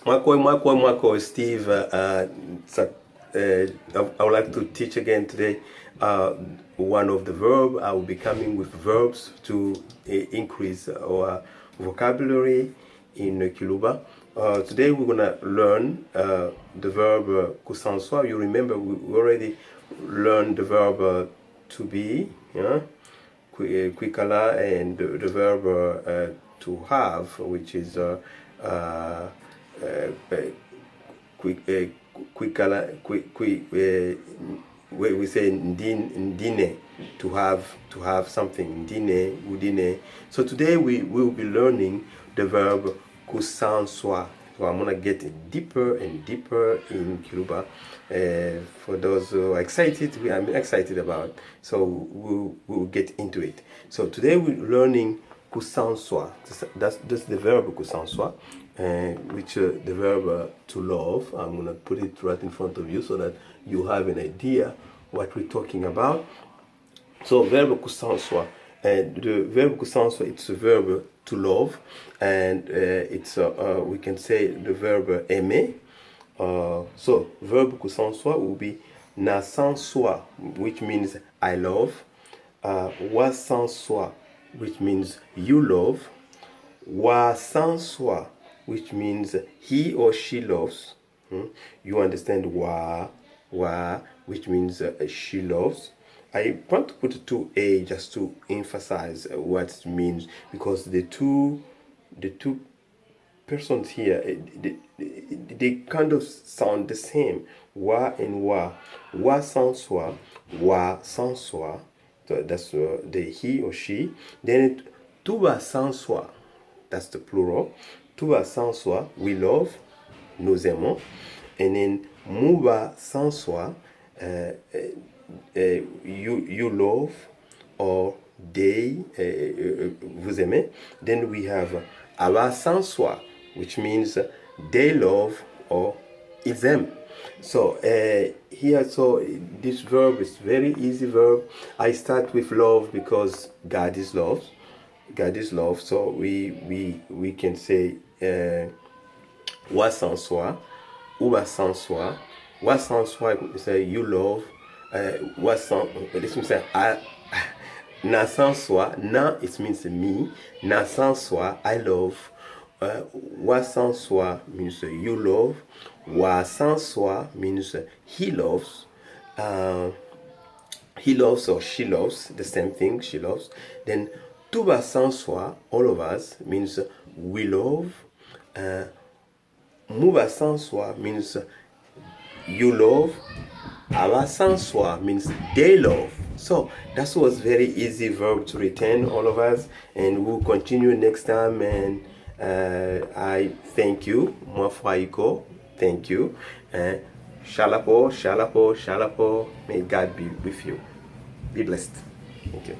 Marco, Steve. I would like to teach again today one of the verb. I will be coming with verbs to increase our vocabulary in Kiluba. Today we're gonna learn the verb Kusanswa. You remember we already learned the verb to be, yeah, Kwikala, and the verb to have, which is we say ndine, to have something, ndine, udine. So today we will be learning the verb kusanswa. So I'm gonna get deeper and deeper in Kiluba. For those who are excited, I'm excited about. So we'll get into it. So today we're learning kusanswa. That's the verb kusanswa, which the verb to love. I'm gonna put it right in front of you so that you have an idea what we're talking about. So verb kusanswa, and the verb kusanswa, it's a verb to love, and it's we can say the verb aimer. So verb kusanswa will be na sanswa, which means I love, wa sanswa, which means you love, wa sanswa, which means he or she loves. You understand wa, which means she loves. I want to put 2a just to emphasize what it means, because the two persons here, they kind of sound the same. Wa and wa sanswa, wa sanswa. So that's the he or she. Then tuba sanswa, that's the plural. Tuba sanswa, we love, nous aimons. And then muba sanswa, you love, or they, vous aimez. Then we have aba sanswa, which means they love or it's them. So here, so this verb is very easy verb. I start with love because God is love. God is love. So we can say wa sanswa, uba sanswa. Wa sanswa, say you love. Wa sans, this means na sanswa, na it means me. Na sanswa, I love. Wa sanswa means you love. Wa sanswa means he loves. He loves or she loves, the same thing, she loves. Then tuba sanswa, all of us, means we love. Muba sanswa means you love. Aba sanswa means they love. So that was very easy verb to retain, all of us, and we'll continue next time. And I thank you, Mwafaiko, thank you. Shalapo, shalapo, shalapo. May God be with you. Be blessed. Thank you.